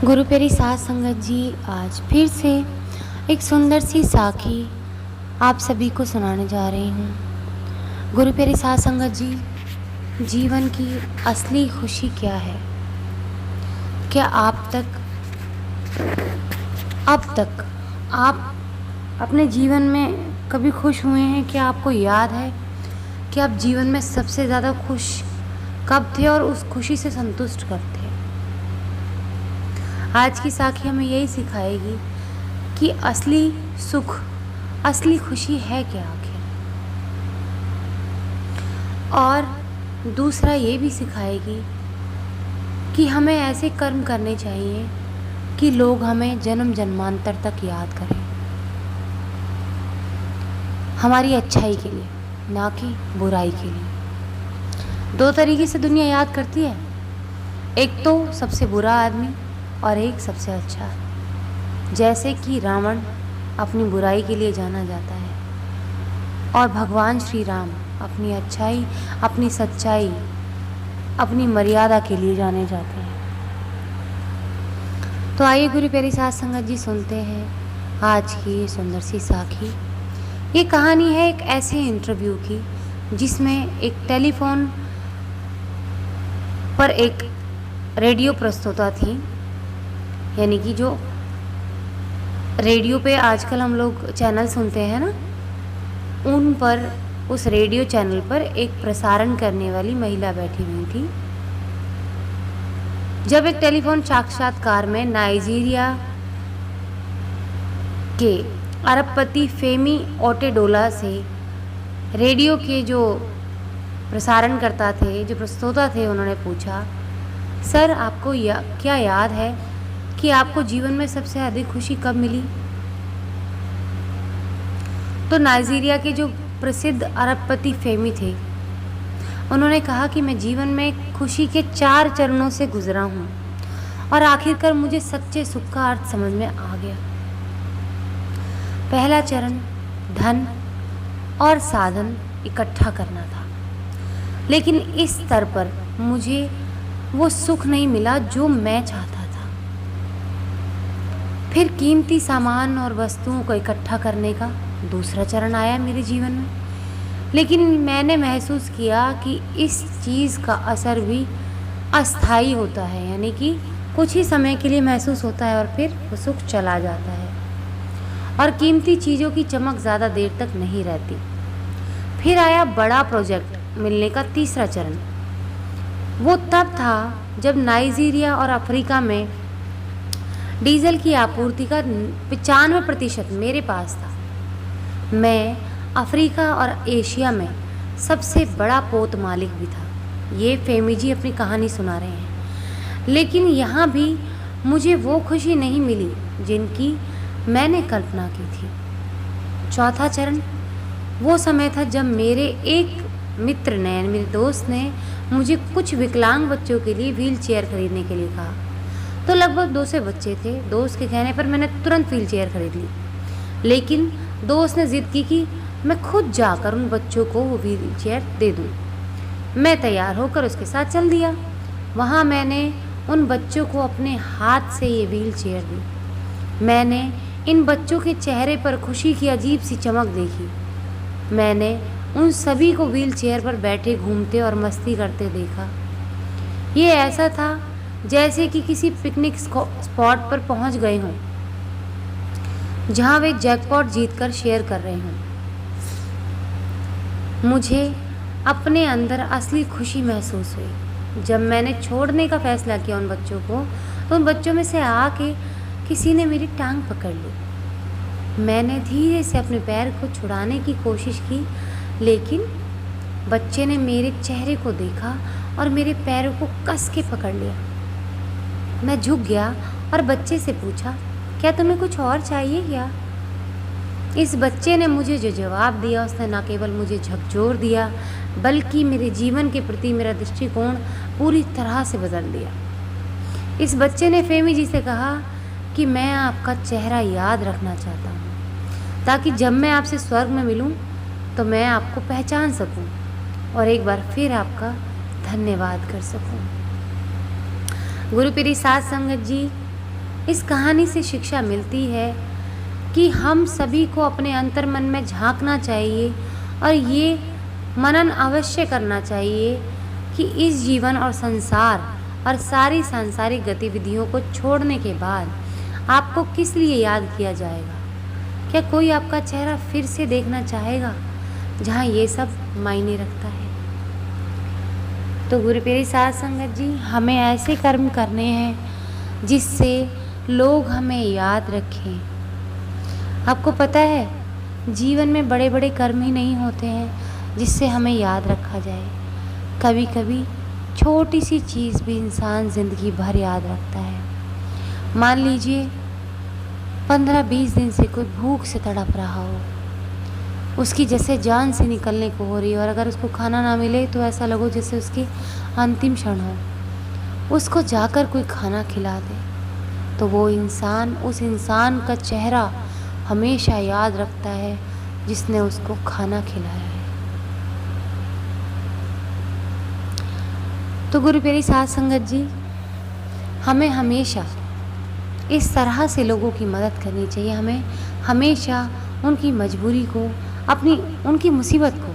गुरु प्यारी साध संगत जी, आज फिर से एक सुंदर सी साखी आप सभी को सुनाने जा रही हूँ। गुरु प्यारी साध संगत जी, जीवन की असली खुशी क्या है? क्या अब तक आप अपने जीवन में कभी खुश हुए हैं? क्या आपको याद है कि आप जीवन में सबसे ज़्यादा खुश कब थे और उस खुशी से संतुष्ट कब थे? आज की साखी हमें यही सिखाएगी कि असली सुख, असली खुशी है क्या आखिर। और दूसरा ये भी सिखाएगी कि हमें ऐसे कर्म करने चाहिए कि लोग हमें जन्म जन्मांतर तक याद करें, हमारी अच्छाई के लिए, ना कि बुराई के लिए। दो तरीके से दुनिया याद करती है, एक तो सबसे बुरा आदमी और एक सबसे अच्छा। जैसे कि रावण अपनी बुराई के लिए जाना जाता है और भगवान श्री राम अपनी अच्छाई, अपनी सच्चाई, अपनी मर्यादा के लिए जाने जाते हैं। तो आइए गुरु प्यारी साध संगत जी, सुनते हैं आज की ये सुंदर सी साखी। ये कहानी है एक ऐसे इंटरव्यू की जिसमें एक टेलीफोन पर एक रेडियो प्रस्तुता थी, यानी कि जो रेडियो पे आजकल हम लोग चैनल सुनते हैं ना, उन पर, उस रेडियो चैनल पर एक प्रसारण करने वाली महिला बैठी हुई थी। जब एक टेलीफोन साक्षात्कार में नाइजीरिया के अरबपति फेमी ओटेडोला से रेडियो के जो प्रसारण करता थे, जो प्रस्तोता थे, उन्होंने पूछा, सर आपको क्या याद है कि आपको जीवन में सबसे अधिक खुशी कब मिली? तो नाइजीरिया के जो प्रसिद्ध अरबपति फेमी थे, उन्होंने कहा कि मैं जीवन में खुशी के 4 चरणों से गुजरा हूँ और आखिरकार मुझे सच्चे सुख का अर्थ समझ में आ गया। पहला चरण धन और साधन इकट्ठा करना था, लेकिन इस स्तर पर मुझे वो सुख नहीं मिला जो मैं चाहता था। फिर कीमती सामान और वस्तुओं को इकट्ठा करने का दूसरा चरण आया मेरे जीवन में, लेकिन मैंने महसूस किया कि इस चीज़ का असर भी अस्थाई होता है, यानी कि कुछ ही समय के लिए महसूस होता है और फिर वो सुख चला जाता है और कीमती चीज़ों की चमक ज़्यादा देर तक नहीं रहती। फिर आया बड़ा प्रोजेक्ट मिलने का तीसरा चरण। वो तब था जब नाइजीरिया और अफ्रीका में डीजल की आपूर्ति का 95% मेरे पास था। मैं अफ्रीका और एशिया में सबसे बड़ा पोत मालिक भी था। ये फेमी जी अपनी कहानी सुना रहे हैं। लेकिन यहाँ भी मुझे वो खुशी नहीं मिली जिनकी मैंने कल्पना की थी। चौथा चरण वो समय था जब मेरे एक मित्र ने, मेरे दोस्त ने मुझे कुछ विकलांग बच्चों के लिए व्हील चेयर खरीदने के लिए कहा। तो लगभग 200 बच्चे थे। दोस्त के कहने पर मैंने तुरंत व्हील चेयर खरीद ली, लेकिन दोस्त ने ज़िद की कि मैं खुद जाकर उन बच्चों को वो व्हील चेयर दे दूँ। मैं तैयार होकर उसके साथ चल दिया। वहाँ मैंने उन बच्चों को अपने हाथ से ये व्हील चेयर दी। मैंने इन बच्चों के चेहरे पर खुशी की अजीब सी चमक देखी। मैंने उन सभी को व्हील चेयर पर बैठे घूमते और मस्ती करते देखा। ये ऐसा था जैसे कि किसी पिकनिक स्पॉट पर पहुंच गए हों, जहां वे जैकपॉट जीतकर शेयर कर रहे हों। मुझे अपने अंदर असली खुशी महसूस हुई जब मैंने छोड़ने का फैसला किया उन बच्चों को। तो उन बच्चों में से आके किसी ने मेरी टांग पकड़ ली। मैंने धीरे से अपने पैर को छुड़ाने की कोशिश की, लेकिन बच्चे ने मेरे चेहरे को देखा और मेरे पैरों को कस के पकड़ लिया। मैं झुक गया और बच्चे से पूछा, क्या तुम्हें कुछ और चाहिए क्या? इस बच्चे ने मुझे जो जवाब दिया, उसने न केवल मुझे झकझोर दिया, बल्कि मेरे जीवन के प्रति मेरा दृष्टिकोण पूरी तरह से बदल दिया। इस बच्चे ने फेमी जी से कहा कि मैं आपका चेहरा याद रखना चाहता हूँ, ताकि जब मैं आपसे स्वर्ग में मिलूँ तो मैं आपको पहचान सकूँ और एक बार फिर आपका धन्यवाद कर सकूँ। गुरु प्यारी साध संगत जी, इस कहानी से शिक्षा मिलती है कि हम सभी को अपने अंतर्मन में झांकना चाहिए और ये मनन अवश्य करना चाहिए कि इस जीवन और संसार और सारी सांसारिक गतिविधियों को छोड़ने के बाद आपको किस लिए याद किया जाएगा। क्या कोई आपका चेहरा फिर से देखना चाहेगा जहाँ ये सब मायने रखता है। तो गुरु प्यारी साध संगत जी, हमें ऐसे कर्म करने हैं जिससे लोग हमें याद रखें। आपको पता है जीवन में बड़े बड़े कर्म ही नहीं होते हैं जिससे हमें याद रखा जाए। कभी कभी छोटी सी चीज़ भी इंसान ज़िंदगी भर याद रखता है। मान लीजिए 15-20 दिन से कोई भूख से तड़प रहा हो, उसकी जैसे जान से निकलने को हो रही है और अगर उसको खाना ना मिले तो ऐसा लगो जैसे उसकी अंतिम क्षण हो। उसको जाकर कोई खाना खिला दे तो वो इंसान, उस इंसान का चेहरा हमेशा याद रखता है जिसने उसको खाना खिलाया है। तो गुरु प्यारी साध संगत जी, हमें हमेशा इस तरह से लोगों की मदद करनी चाहिए। हमें हमेशा उनकी मजबूरी को, उनकी मुसीबत को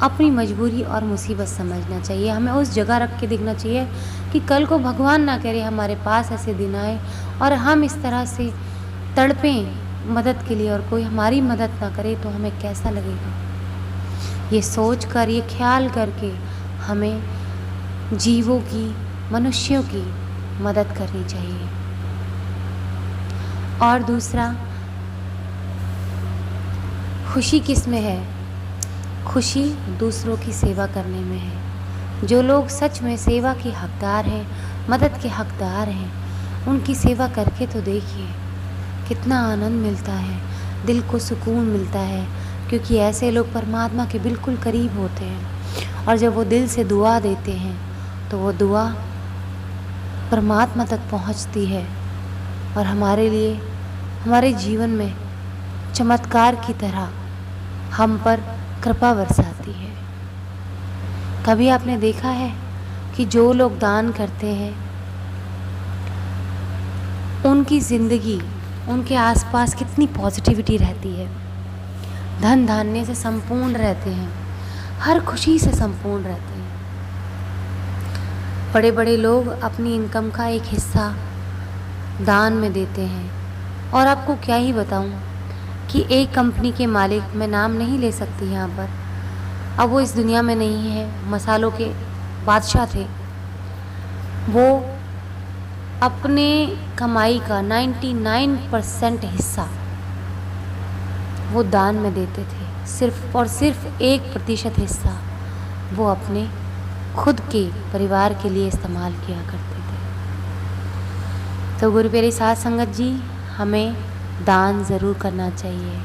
अपनी मजबूरी और मुसीबत समझना चाहिए। हमें उस जगह रख के देखना चाहिए कि कल को भगवान ना करे हमारे पास ऐसे दिन आए और हम इस तरह से तड़पें मदद के लिए और कोई हमारी मदद ना करे तो हमें कैसा लगेगा। ये सोच कर, ये ख्याल करके हमें जीवों की, मनुष्यों की मदद करनी चाहिए। और दूसरा, खुशी किस में है? खुशी दूसरों की सेवा करने में है। जो लोग सच में सेवा के हकदार हैं, मदद के हकदार हैं, उनकी सेवा करके तो देखिए कितना आनंद मिलता है, दिल को सुकून मिलता है, क्योंकि ऐसे लोग परमात्मा के बिल्कुल करीब होते हैं। और जब वो दिल से दुआ देते हैं तो वो दुआ परमात्मा तक पहुंचती है और हमारे लिए, हमारे जीवन में चमत्कार की तरह हम पर कृपा बरसाती है। कभी आपने देखा है कि जो लोग दान करते हैं उनकी ज़िंदगी, उनके आसपास कितनी पॉजिटिविटी रहती है, धन धान्य से संपूर्ण रहते हैं, हर खुशी से संपूर्ण रहते हैं। बड़े बड़े लोग अपनी इनकम का एक हिस्सा दान में देते हैं। और आपको क्या ही बताऊं कि एक कंपनी के मालिक, मैं नाम नहीं ले सकती यहाँ पर, अब वो इस दुनिया में नहीं है, मसालों के बादशाह थे। वो अपने कमाई का 99% हिस्सा वो दान में देते थे। सिर्फ और सिर्फ 1% हिस्सा वो अपने खुद के परिवार के लिए इस्तेमाल किया करते थे। तो गुरु प्यारी साध संगत जी, हमें दान ज़रूर करना चाहिए।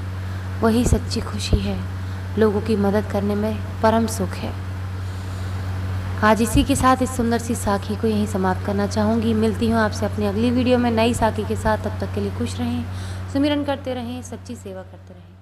वही सच्ची खुशी है, लोगों की मदद करने में परम सुख है। आज इसी के साथ इस सुंदर सी साखी को यहीं समाप्त करना चाहूँगी। मिलती हूँ आपसे अपनी अगली वीडियो में नई साखी के साथ। तब तक के लिए खुश रहें, सुमिरन करते रहें, सच्ची सेवा करते रहें।